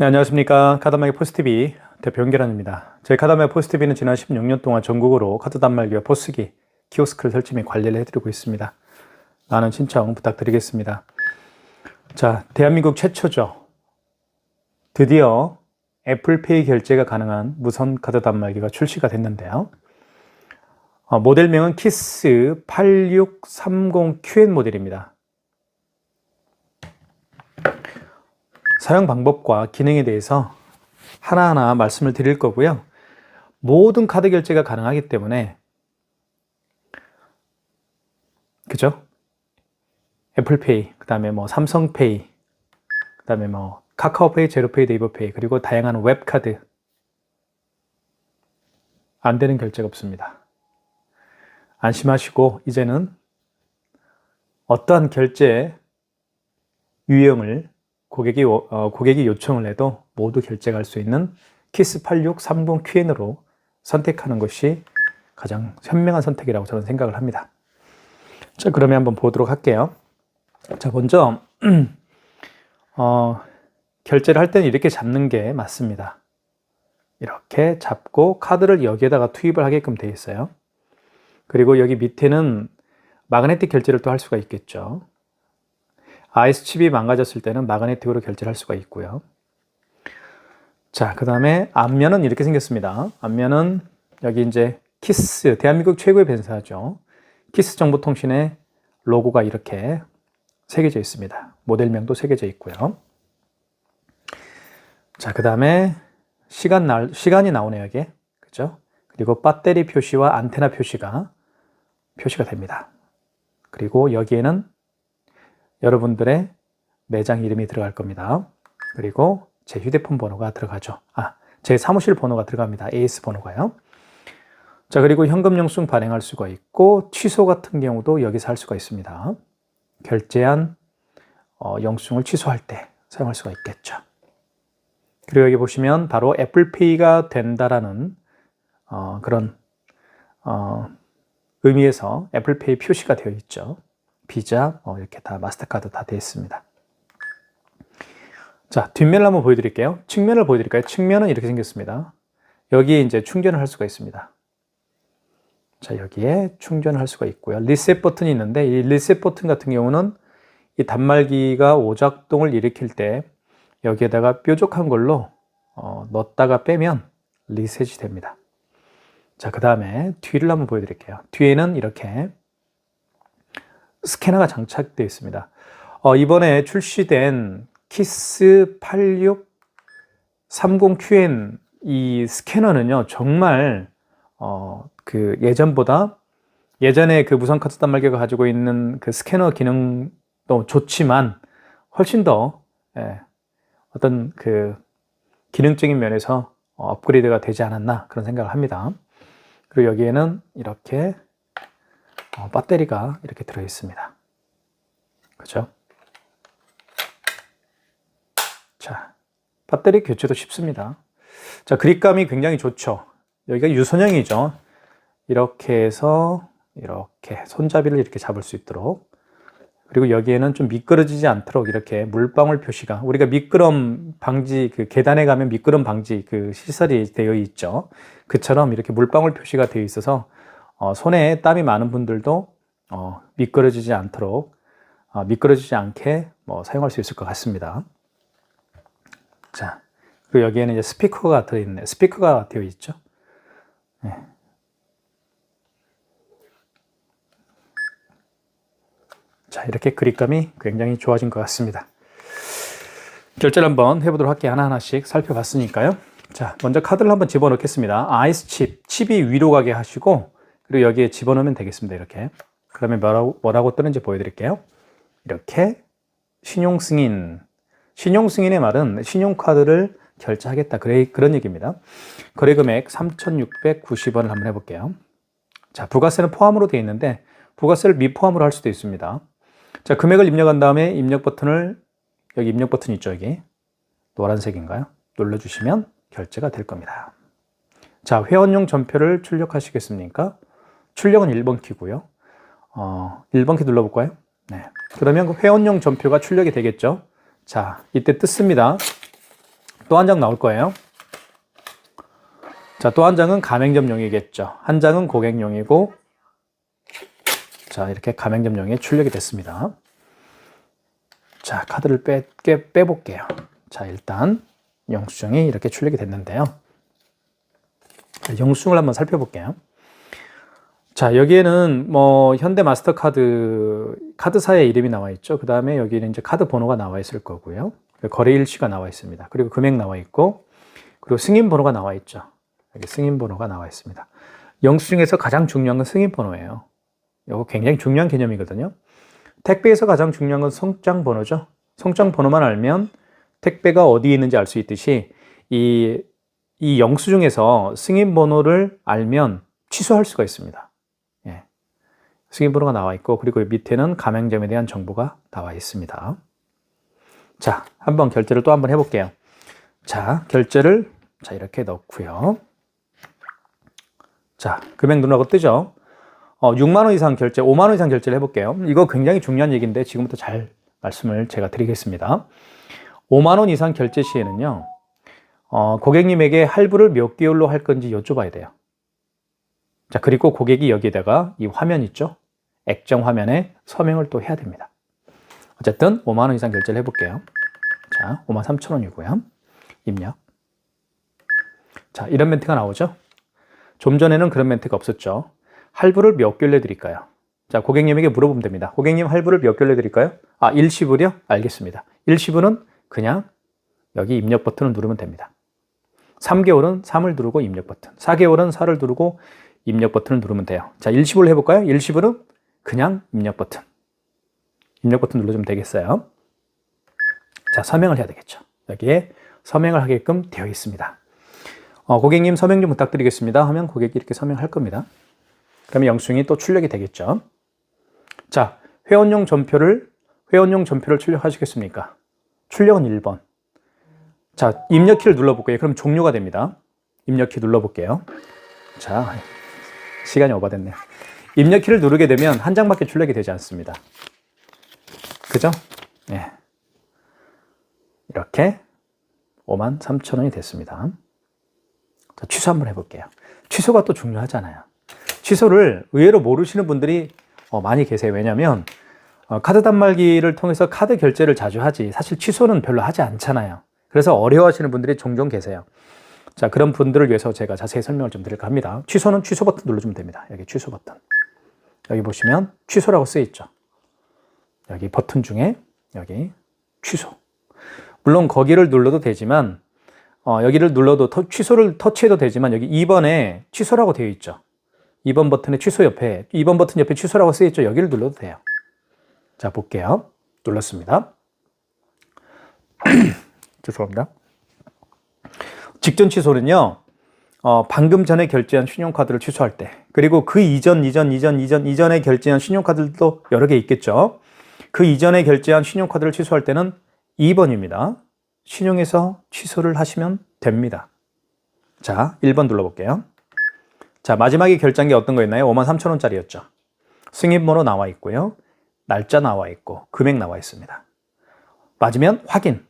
네, 안녕하십니까. 카드단말기 포스TV 대표 연결환입니다. 저희 카드단말기 포스TV는 지난 16년 동안 전국으로 카드 단말기와 포스기, 키오스크를 설치 및 관리를 해드리고 있습니다. 많은 신청 부탁드리겠습니다. 자, 대한민국 최초죠. 드디어 애플페이 결제가 가능한 무선 카드 단말기가 출시가 됐는데요. 모델명은 키스 8630QN 모델입니다. 사용 방법과 기능에 대해서 하나하나 말씀을 드릴 거고요. 모든 카드 결제가 가능하기 때문에, 그죠? 애플페이, 그 다음에 삼성페이, 그 다음에 카카오페이, 제로페이, 네이버페이, 그리고 다양한 웹카드. 안 되는 결제가 없습니다. 안심하시고, 이제는 어떠한 결제 유형을 고객이 요청을 해도 모두 결제가 할 수 있는 키스 8630QN으로 선택하는 것이 가장 현명한 선택이라고 저는 생각을 합니다. 자, 그러면 한번 보도록 할게요. 자, 먼저 결제를 할 때는 이렇게 잡는 게 맞습니다. 이렇게 잡고 카드를 여기에다가 투입을 하게끔 되어 있어요. 그리고 여기 밑에는 마그네틱 결제를 또 할 수가 있겠죠. 아이스 칩이 망가졌을 때는 마그네틱으로 결제를 할 수가 있고요. 자, 그 다음에 앞면은 이렇게 생겼습니다. 앞면은 여기 이제 키스, 대한민국 최고의 벤사죠. 키스 정보통신의 로고가 이렇게 새겨져 있습니다. 모델명도 새겨져 있고요. 자, 그 다음에 시간이 나오네요, 여기. 그죠? 그리고 배터리 표시와 안테나 표시가 됩니다. 그리고 여기에는 여러분들의 매장 이름이 들어갈 겁니다. 그리고 제 휴대폰 번호가 들어가죠. 제 사무실 번호가 들어갑니다. AS 번호가요. 자, 그리고 현금 영수증 발행할 수가 있고 취소 같은 경우도 여기서 할 수가 있습니다. 결제한 영수증을 취소할 때 사용할 수가 있겠죠. 그리고 여기 보시면 바로 애플페이가 된다라는 그런 의미에서 애플페이 표시가 되어 있죠. 비자, 이렇게 다 마스터카드 다 되어 있습니다. 자, 뒷면을 한번 보여드릴게요. 측면을 보여드릴까요? 측면은 이렇게 생겼습니다. 여기에 이제 충전을 할 수가 있습니다. 자, 여기에 충전을 할 수가 있고요. 리셋 버튼이 있는데 이 리셋 버튼 같은 경우는 이 단말기가 오작동을 일으킬 때 여기에다가 뾰족한 걸로 넣었다가 빼면 리셋이 됩니다. 자, 그 다음에 뒤를 한번 보여드릴게요. 뒤에는 이렇게 스캐너가 장착되어 있습니다. 이번에 출시된 키스 8630QN 이 스캐너는요, 정말 예전에 그 무선 카드 단말기가 가지고 있는 그 스캐너 기능도 좋지만 훨씬 더 어떤 그 기능적인 면에서 업그레이드가 되지 않았나 그런 생각을 합니다. 그리고 여기에는 이렇게 배터리가 이렇게 들어 있습니다. 그죠? 자, 배터리 교체도 쉽습니다. 자, 그립감이 굉장히 좋죠. 여기가 유선형이죠. 이렇게 해서 이렇게 손잡이를 이렇게 잡을 수 있도록, 그리고 여기에는 좀 미끄러지지 않도록 이렇게 물방울 표시가, 우리가 미끄럼 방지, 그 계단에 가면 미끄럼 방지 그 시설이 되어 있죠. 그처럼 이렇게 물방울 표시가 되어 있어서 손에 땀이 많은 분들도 미끄러지지 않게 사용할 수 있을 것 같습니다. 자, 그리고 여기에는 이제 스피커가 되어 있죠. 네. 자, 이렇게 그립감이 굉장히 좋아진 것 같습니다. 결제를 한번 해보도록 할게요. 하나하나씩 살펴봤으니까요. 자, 먼저 카드를 한번 집어넣겠습니다. 아이스 칩이 위로 가게 하시고, 그리고 여기에 집어넣으면 되겠습니다. 이렇게. 그러면 뭐라고 뜨는지 보여드릴게요. 이렇게 신용승인의 말은 신용카드를 결제하겠다, 그런 얘기입니다. 거래금액 3,690원을 한번 해볼게요. 자, 부가세는 포함으로 되어 있는데 부가세를 미포함으로 할 수도 있습니다. 자, 금액을 입력한 다음에 입력 버튼을, 여기 입력 버튼 있죠, 여기 노란색인가요? 눌러주시면 결제가 될 겁니다. 자, 회원용 전표를 출력하시겠습니까? 출력은 1번 키고요. 1번 키 눌러볼까요? 네. 그러면 회원용 전표가 출력이 되겠죠. 자, 이때 뜯습니다. 또 한 장 나올 거예요. 자, 또 한 장은 가맹점용이겠죠. 한 장은 고객용이고, 자, 이렇게 가맹점용에 출력이 됐습니다. 자, 카드를 빼볼게요. 자, 일단 영수증이 이렇게 출력이 됐는데요. 자, 영수증을 한번 살펴볼게요. 자, 여기에는 뭐 현대 마스터카드 카드사의 이름이 나와 있죠. 그 다음에 여기는 이제 카드 번호가 나와 있을 거고요. 거래 일시가 나와 있습니다. 그리고 금액 나와 있고, 그리고 승인 번호가 나와 있죠. 여기 승인 번호가 나와 있습니다. 영수증에서 가장 중요한 건 승인 번호예요. 이거 굉장히 중요한 개념이거든요. 택배에서 가장 중요한 건 송장 번호죠. 송장 번호만 알면 택배가 어디에 있는지 알 수 있듯이 이 영수증에서 승인 번호를 알면 취소할 수가 있습니다. 예. 승인 번호가 나와 있고, 그리고 밑에는 가맹점에 대한 정보가 나와 있습니다. 자, 한번 결제를 또 한번 해볼게요. 자, 결제를 자 이렇게 넣고요. 자, 금액 누르고 뜨죠. 6만 원 이상 결제, 5만 원 이상 결제를 해볼게요. 이거 굉장히 중요한 얘기인데 지금부터 잘 말씀을 제가 드리겠습니다. 5만 원 이상 결제 시에는요, 고객님에게 할부를 몇 개월로 할 건지 여쭤봐야 돼요. 자, 그리고 고객이 여기에다가 이 화면 있죠? 액정 화면에 서명을 또 해야 됩니다. 어쨌든 5만 원 이상 결제를 해볼게요. 자, 5만 3천 원이고요. 입력. 자, 이런 멘트가 나오죠? 좀 전에는 그런 멘트가 없었죠. 할부를 몇 개월 내드릴까요? 자, 고객님에게 물어보면 됩니다. 고객님, 할부를 몇 개월 내드릴까요? 아, 일시불이요? 알겠습니다. 일시불은 그냥 여기 입력 버튼을 누르면 됩니다. 3개월은 3을 누르고 입력 버튼, 4개월은 4를 누르고 입력 버튼을 누르면 돼요. 자, 일시불 해볼까요? 일시불은 그냥 입력 버튼. 입력 버튼 눌러주면 되겠어요. 자, 서명을 해야 되겠죠. 여기에 서명을 하게끔 되어 있습니다. 고객님 서명 좀 부탁드리겠습니다 하면 고객이 이렇게 서명할 겁니다. 그러면 영수증이 또 출력이 되겠죠. 자, 회원용 전표를 출력하시겠습니까? 출력은 1번. 자, 입력키를 눌러볼게요. 그럼 종료가 됩니다. 입력키 눌러볼게요. 자, 시간이 오버됐네요. 입력키를 누르게 되면 한 장밖에 출력이 되지 않습니다. 그죠? 네. 이렇게 5만 3천 원이 됐습니다. 자, 취소 한번 해볼게요. 취소가 또 중요하잖아요. 취소를 의외로 모르시는 분들이 많이 계세요. 왜냐하면 카드 단말기를 통해서 카드 결제를 자주 하지 사실 취소는 별로 하지 않잖아요. 그래서 어려워하시는 분들이 종종 계세요. 자, 그런 분들을 위해서 제가 자세히 설명을 좀 드릴까 합니다. 취소는 취소 버튼 눌러주면 됩니다. 여기 취소 버튼. 여기 보시면 취소라고 쓰여 있죠. 여기 버튼 중에 여기 취소. 물론 거기를 눌러도 되지만 여기를 눌러도 취소를 터치해도 되지만 여기 2번에 취소라고 되어 있죠. 2번 버튼의 취소 옆에 2번 버튼 옆에 취소라고 쓰여 있죠. 여기를 눌러도 돼요. 자, 볼게요. 눌렀습니다. 죄송합니다. 직전 취소는요, 방금 전에 결제한 신용카드를 취소할 때, 그리고 그 이전에 결제한 신용카드도 여러 개 있겠죠. 그 이전에 결제한 신용카드를 취소할 때는 2번입니다. 신용에서 취소를 하시면 됩니다. 자, 1번 눌러볼게요. 자, 마지막에 결제한 게 어떤 거였나요? 5만 3천 원짜리였죠. 승인번호 나와 있고요. 날짜 나와 있고, 금액 나와 있습니다. 맞으면 확인.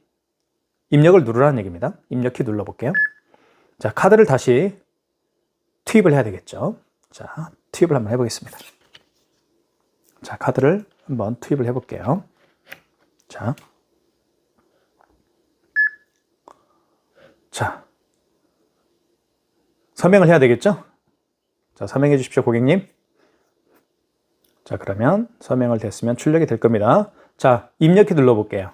입력을 누르라는 얘기입니다. 입력키 눌러볼게요. 자, 카드를 다시 투입을 해야 되겠죠. 자, 투입을 한번 해보겠습니다. 자, 카드를 한번 투입을 해볼게요. 자, 서명을 해야 되겠죠? 자, 서명해 주십시오, 고객님. 자, 그러면 서명을 됐으면 출력이 될 겁니다. 자, 입력키 눌러볼게요.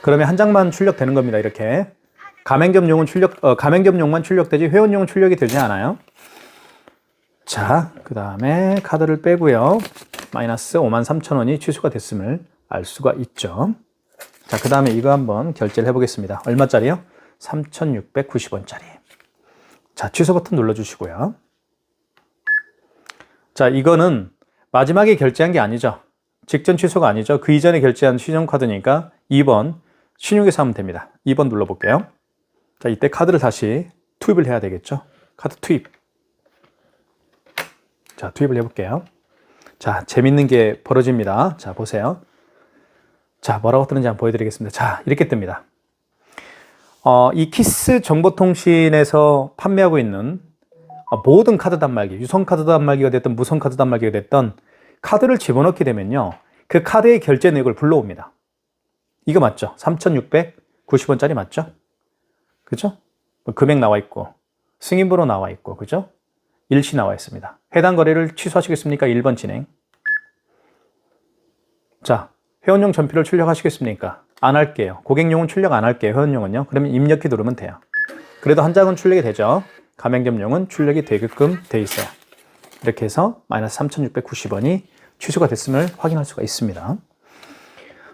그러면 한 장만 출력되는 겁니다. 이렇게. 가맹점용만 출력되지 회원용은 출력이 되지 않아요. 자, 그 다음에 카드를 빼고요. 마이너스 5만 3천 원이 취소가 됐음을 알 수가 있죠. 자, 그 다음에 이거 한번 결제를 해보겠습니다. 얼마짜리요? 3,690원짜리. 자, 취소 버튼 눌러주시고요. 자, 이거는 마지막에 결제한 게 아니죠. 직전 취소가 아니죠. 그 이전에 결제한 신용카드니까 2번 신용에서 하면 됩니다. 2번 눌러볼게요. 자, 이때 카드를 다시 투입을 해야 되겠죠. 카드 투입. 자, 투입을 해볼게요. 자, 재밌는 게 벌어집니다. 자, 보세요. 자, 뭐라고 뜨는지 한번 보여드리겠습니다. 자, 이렇게 뜹니다. 이 키스 정보통신에서 판매하고 있는 모든 카드 단말기, 유선 카드 단말기가 됐든 무선 카드 단말기가 됐든 카드를 집어넣게 되면요. 그 카드의 결제 내역을 불러옵니다. 이거 맞죠? 3,690원짜리 맞죠? 그죠? 금액 나와 있고, 승인번호 나와 있고, 그죠? 일시 나와 있습니다. 해당 거래를 취소하시겠습니까? 1번 진행. 자, 회원용 전표를 출력하시겠습니까? 안 할게요. 고객용은 출력 안 할게요. 회원용은요. 그러면 입력키 누르면 돼요. 그래도 한 장은 출력이 되죠. 가맹점용은 출력이 되게끔 돼 있어요. 이렇게 해서 마이너스 3,690원이 취소가 됐음을 확인할 수가 있습니다.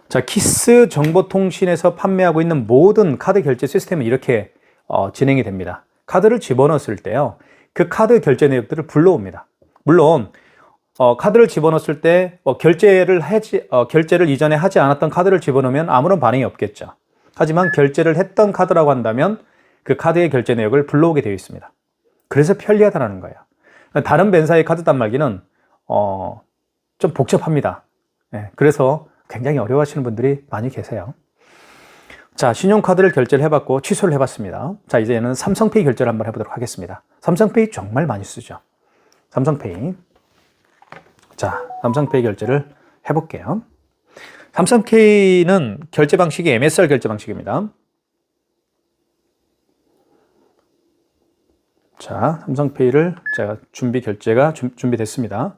자, 키스 정보통신에서 판매하고 있는 모든 카드 결제 시스템은 이렇게 진행이 됩니다. 카드를 집어넣었을 때요. 그 카드 결제 내역들을 불러옵니다. 물론 카드를 집어넣었을 때 결제를 이전에 하지 않았던 카드를 집어넣으면 아무런 반응이 없겠죠. 하지만 결제를 했던 카드라고 한다면 그 카드의 결제 내역을 불러오게 되어 있습니다. 그래서 편리하다는 거예요. 다른 벤사의 카드 단말기는 좀 복잡합니다. 네, 그래서 굉장히 어려워하시는 분들이 많이 계세요. 자, 신용카드를 결제를 해봤고 취소를 해봤습니다. 자, 이제는 삼성페이 결제를 한번 해보도록 하겠습니다. 삼성페이 정말 많이 쓰죠. 삼성페이. 자, 삼성페이 결제를 해볼게요. 삼성페이는 결제 방식이 MSR 결제 방식입니다. 자, 삼성페이를 제가 결제가 준비됐습니다.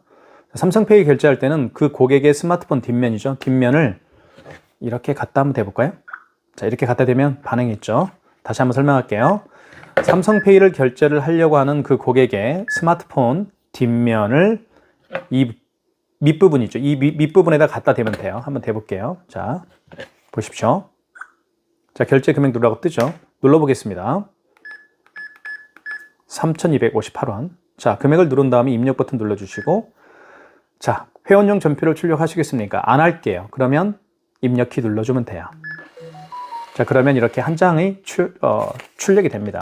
삼성페이 결제할 때는 그 고객의 스마트폰 뒷면이죠. 뒷면을 이렇게 갖다 한번 대볼까요? 자, 이렇게 갖다 대면 반응이 있죠. 다시 한번 설명할게요. 삼성페이를 결제를 하려고 하는 그 고객의 스마트폰 뒷면을 이 밑부분이죠. 이 밑부분에다 갖다 대면 돼요. 한번 대볼게요. 자, 보십시오. 자, 결제 금액 누르라고 뜨죠. 눌러보겠습니다. 3,258원. 자, 금액을 누른 다음에 입력 버튼 눌러주시고, 자, 회원용 전표를 출력하시겠습니까? 안 할게요. 그러면 입력키 눌러주면 돼요. 자, 그러면 이렇게 한 장의 출력이 됩니다.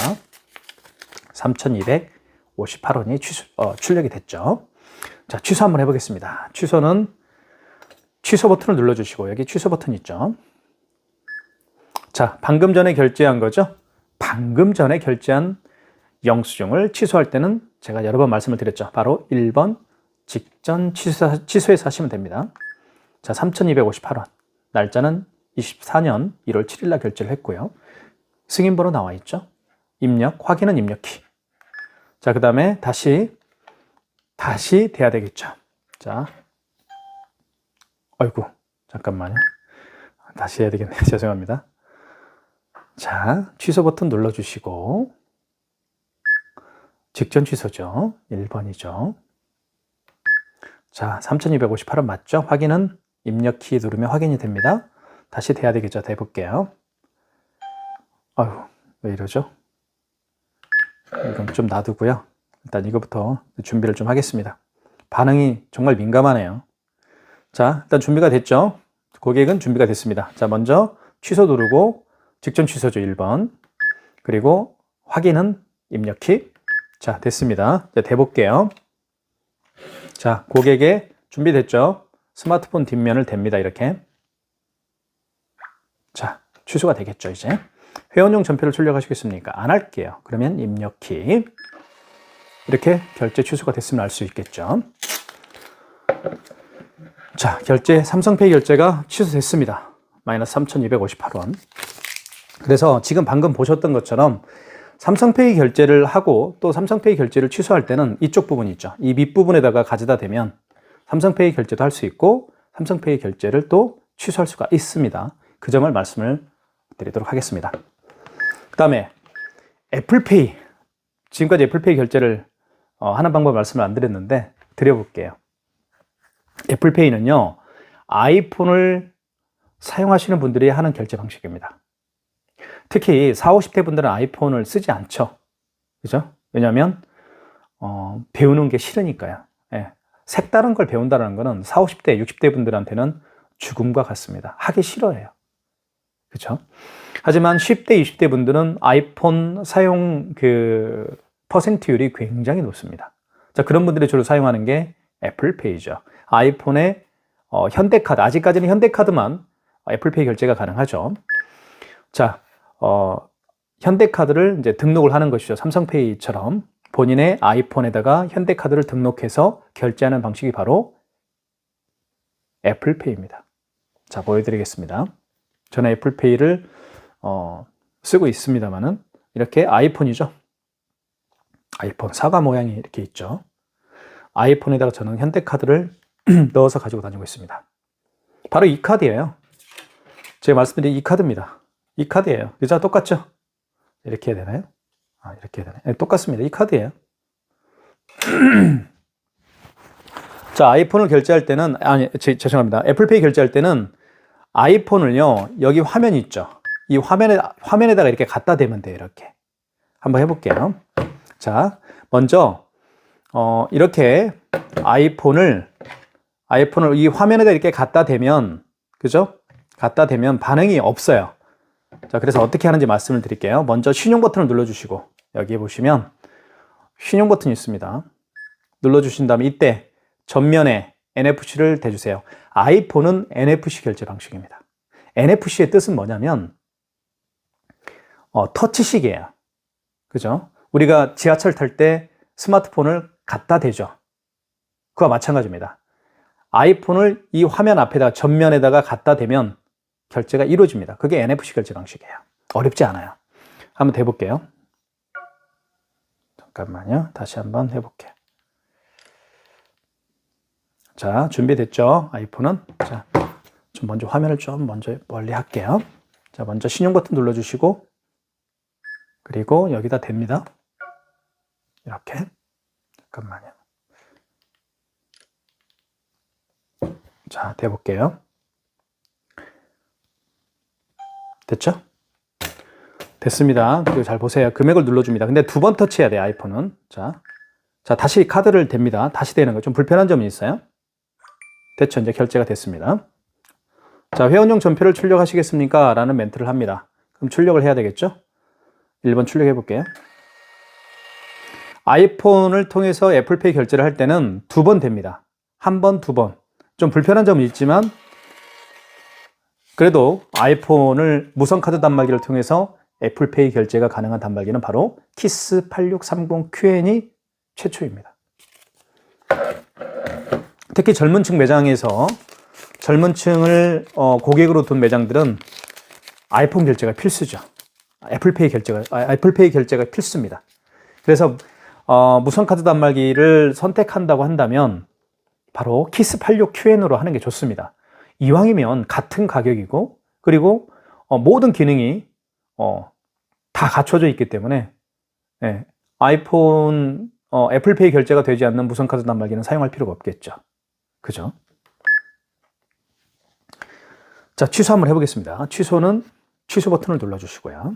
3,258원이 출력이 됐죠. 자, 취소 한번 해보겠습니다. 취소는 취소 버튼을 눌러주시고, 여기 취소 버튼 있죠. 자, 방금 전에 결제한 거죠. 방금 전에 결제한 영수증을 취소할 때는 제가 여러 번 말씀을 드렸죠. 바로 1번 직전 취소해서 하시면 됩니다. 자, 3,258원. 날짜는 24년 1월 7일 날 결제를 했고요. 승인번호 나와 있죠. 입력, 확인은 입력키. 자, 그 다음에 다시 돼야 되겠죠. 자, 아이고, 잠깐만요. 다시 해야 되겠네요. 죄송합니다. 자, 취소 버튼 눌러주시고, 직전 취소죠. 1번이죠. 자, 3,258원 맞죠? 확인은 입력키 누르면 확인이 됩니다. 다시 돼야 되겠죠? 대볼게요. 아유, 왜 이러죠? 이건 좀 놔두고요. 일단 이거부터 준비를 좀 하겠습니다. 반응이 정말 민감하네요. 자, 일단 준비가 됐죠? 고객은 준비가 됐습니다. 자, 먼저 취소 누르고 직전 취소죠. 1번. 그리고 확인은 입력키. 자, 됐습니다. 자, 대볼게요. 자, 고객의 준비됐죠? 스마트폰 뒷면을 댑니다. 이렇게. 자, 취소가 되겠죠, 이제. 회원용 전표를 출력하시겠습니까? 안 할게요. 그러면 입력키. 이렇게 결제 취소가 됐으면 알 수 있겠죠. 자, 삼성페이 결제가 취소됐습니다. 마이너스 3,258원. 그래서 지금 방금 보셨던 것처럼 삼성페이 결제를 하고 또 삼성페이 결제를 취소할 때는 이쪽 부분 있죠. 이 밑부분에다가 가져다 대면 삼성페이 결제도 할 수 있고 삼성페이 결제를 또 취소할 수가 있습니다. 그 점을 말씀을 드리도록 하겠습니다. 그 다음에 애플페이. 지금까지 애플페이 결제를 하는 방법 말씀을 안 드렸는데 드려볼게요. 애플페이는요, 아이폰을 사용하시는 분들이 하는 결제 방식입니다. 특히 40, 50대 분들은 아이폰을 쓰지 않죠. 그죠? 왜냐하면 배우는 게 싫으니까요. 예. 색다른 걸 배운다는 것은 40, 50대, 60대 분들한테는 죽음과 같습니다. 하기 싫어해요. 그죠? 하지만 10대, 20대 분들은 아이폰 사용 퍼센트율이 굉장히 높습니다. 자, 그런 분들이 주로 사용하는 게 애플페이죠. 아이폰의 현대카드, 아직까지는 현대카드만 애플페이 결제가 가능하죠. 자, 현대카드를 이제 등록을 하는 것이죠. 삼성페이처럼 본인의 아이폰에다가 현대카드를 등록해서 결제하는 방식이 바로 애플페이입니다. 자, 보여드리겠습니다. 저는 애플페이를 쓰고 있습니다만은 이렇게 아이폰이죠. 아이폰 사과 모양이 이렇게 있죠. 아이폰에다가 저는 현대카드를 넣어서 가지고 다니고 있습니다. 바로 이 카드예요. 제가 말씀드린 이 카드입니다. 이 카드예요. 그죠? 똑같죠? 이렇게 해야 되나요? 이렇게 해야 되나요? 네, 똑같습니다. 이 카드예요. 자, 아이폰을 결제할 때는, 죄송합니다. 애플페이 결제할 때는 아이폰을요, 여기 화면이 있죠. 이 화면에다가 이렇게 갖다 대면 돼요. 이렇게. 한번 해볼게요. 자, 먼저, 이렇게 아이폰을 이 화면에다 이렇게 갖다 대면, 그죠? 갖다 대면 반응이 없어요. 자, 그래서 어떻게 하는지 말씀을 드릴게요. 먼저 신용 버튼을 눌러주시고, 여기 보시면 신용 버튼이 있습니다. 눌러주신 다음에 이때 전면에 NFC를 대주세요. 아이폰은 NFC 결제 방식입니다. NFC의 뜻은 뭐냐면, 터치식이에요. 그죠? 우리가 지하철 탈 때 스마트폰을 갖다 대죠. 그와 마찬가지입니다. 아이폰을 이 화면 앞에다가 전면에다가 갖다 대면 결제가 이루어집니다. 그게 NFC 결제 방식이에요. 어렵지 않아요. 한번 대볼게요. 잠깐만요. 다시 한번 해볼게요. 자, 준비됐죠? 아이폰은. 자, 좀 먼저 화면을 좀 먼저 멀리 할게요. 자, 먼저 신용 버튼 눌러주시고, 그리고 여기다 댑니다. 이렇게. 잠깐만요. 자, 대볼게요. 됐죠? 됐습니다. 그리고 잘 보세요. 금액을 눌러줍니다. 근데 두 번 터치해야 돼요, 아이폰은. 자, 다시 카드를 댑니다. 다시 대는 거 좀 불편한 점이 있어요. 됐죠? 이제 결제가 됐습니다. 자, 회원용 전표를 출력하시겠습니까? 라는 멘트를 합니다. 그럼 출력을 해야 되겠죠? 1번 출력해 볼게요. 아이폰을 통해서 애플페이 결제를 할 때는 두 번 됩니다. 한 번, 두 번. 좀 불편한 점은 있지만 그래도 아이폰을 무선카드 단말기를 통해서 애플페이 결제가 가능한 단말기는 바로 키스 8630QN이 최초입니다. 특히 젊은 층 매장에서 젊은 층을 고객으로 둔 매장들은 아이폰 결제가 필수죠. 애플페이 결제가 필수입니다. 그래서 무선카드 단말기를 선택한다고 한다면 바로 키스 86QN으로 하는 게 좋습니다. 이왕이면 같은 가격이고 그리고 모든 기능이 다 갖춰져 있기 때문에 아이폰 애플페이 결제가 되지 않는 무선카드 단말기는 사용할 필요가 없겠죠. 그죠? 자, 취소 한번 해보겠습니다. 취소는 취소 버튼을 눌러주시고요.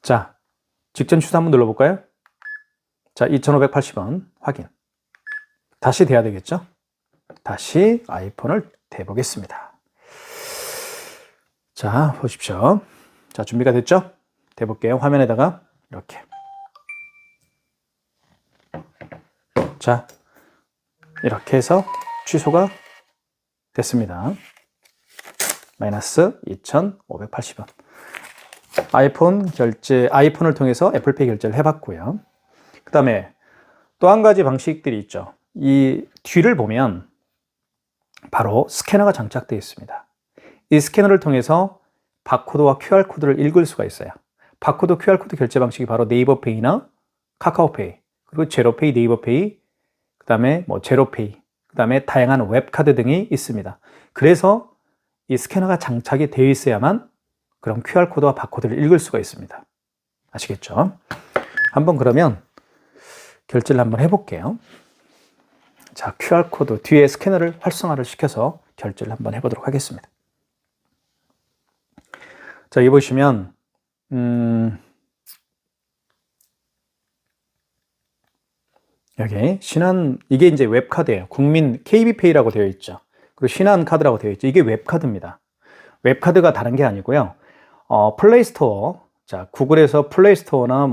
자, 직전 취소 한번 눌러볼까요? 자, 2,580원 확인. 다시 대야 되겠죠? 다시 아이폰을 대보겠습니다. 자, 보십시오. 자, 준비가 됐죠? 대볼게요. 화면에다가 이렇게. 자, 이렇게 해서 취소가 됐습니다. 마이너스 2,580원. 아이폰을 통해서 애플페이 결제를 해봤고요. 그 다음에 또 한 가지 방식들이 있죠. 이 뒤를 보면 바로 스캐너가 장착되어 있습니다. 이 스캐너를 통해서 바코드와 QR코드를 읽을 수가 있어요. 바코드, QR코드 결제 방식이 바로 네이버페이나 카카오페이, 그리고 제로페이, 네이버페이, 그 다음에 제로페이, 그 다음에 다양한 웹카드 등이 있습니다. 그래서 이 스캐너가 장착이 되어 있어야만 그럼 QR코드와 바코드를 읽을 수가 있습니다. 아시겠죠? 한번 그러면 결제를 한번 해볼게요. 자, QR코드 뒤에 스캐너를 활성화를 시켜서 결제를 한번 해보도록 하겠습니다. 자, 여기 보시면 여기 신한, 이게 이제 웹카드예요. 국민 KB페이라고 되어 있죠. 그리고 신한카드라고 되어 있죠. 이게 웹카드입니다. 웹카드가 다른 게 아니고요. 플레이스토어, 자, 구글에서 플레이스토어나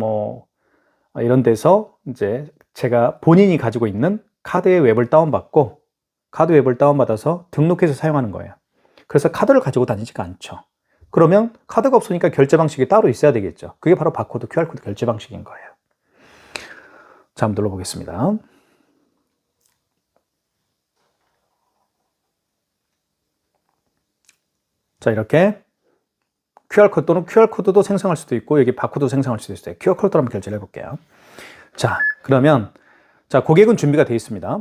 이런 데서 이제 제가 본인이 가지고 있는 카드의 웹을 다운받고 카드 웹을 다운받아서 등록해서 사용하는 거예요. 그래서 카드를 가지고 다니지가 않죠. 그러면 카드가 없으니까 결제 방식이 따로 있어야 되겠죠. 그게 바로 바코드, QR코드 결제 방식인 거예요. 자, 한번 눌러보겠습니다. 자, 이렇게 QR코드 또는 QR코드도 생성할 수도 있고 여기 바코드 생성할 수도 있어요. QR코드로 한번 결제를 해볼게요. 자, 그러면 자, 고객은 준비가 되어 있습니다.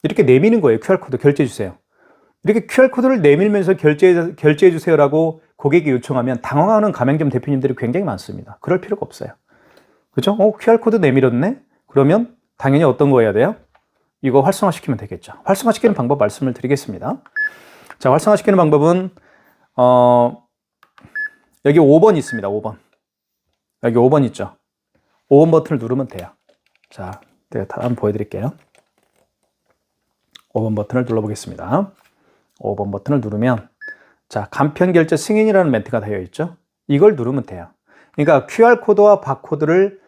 이렇게 내미는 거예요. QR코드 결제해 주세요. 이렇게 QR코드를 내밀면서 결제해 주세요라고 고객이 요청하면 당황하는 가맹점 대표님들이 굉장히 많습니다. 그럴 필요가 없어요. 그죠? QR코드 내밀었네? 그러면 당연히 어떤 거 해야 돼요? 이거 활성화시키면 되겠죠. 활성화시키는 방법 말씀을 드리겠습니다. 자, 활성화시키는 방법은 여기 5번 있습니다. 5번. 여기 5번 있죠. 5번 버튼을 누르면 돼요. 자, 제가 한번 보여드릴게요. 5번 버튼을 눌러보겠습니다. 5번 버튼을 누르면 자, 간편결제 승인이라는 멘트가 되어 있죠. 이걸 누르면 돼요. 그러니까 QR코드와 바코드를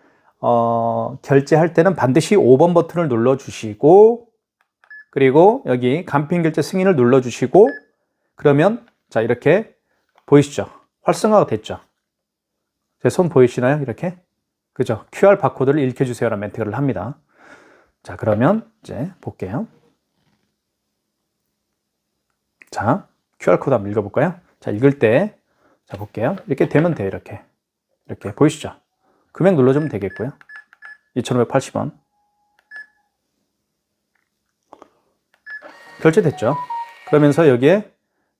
결제할 때는 반드시 5번 버튼을 눌러주시고 그리고 여기 간편결제 승인을 눌러주시고 그러면 자, 이렇게 보이시죠? 활성화가 됐죠? 제 손 보이시나요? 이렇게? 그죠? QR 바코드를 읽혀주세요라는 멘트를 합니다. 자, 그러면 이제 볼게요. 자, QR코드 한번 읽어볼까요? 자, 읽을 때, 자, 볼게요. 이렇게 되면 돼요, 이렇게. 이렇게, 보이시죠? 금액 눌러주면 되겠고요. 2,580원. 결제됐죠? 그러면서 여기에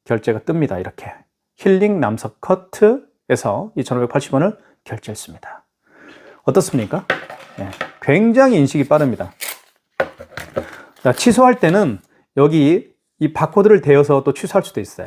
결제가 뜹니다, 이렇게. 힐링 남석 커트에서 2,580원을 결제했습니다. 어떻습니까? 네, 굉장히 인식이 빠릅니다. 자, 취소할 때는 여기 이 바코드를 대어서 또 취소할 수도 있어요.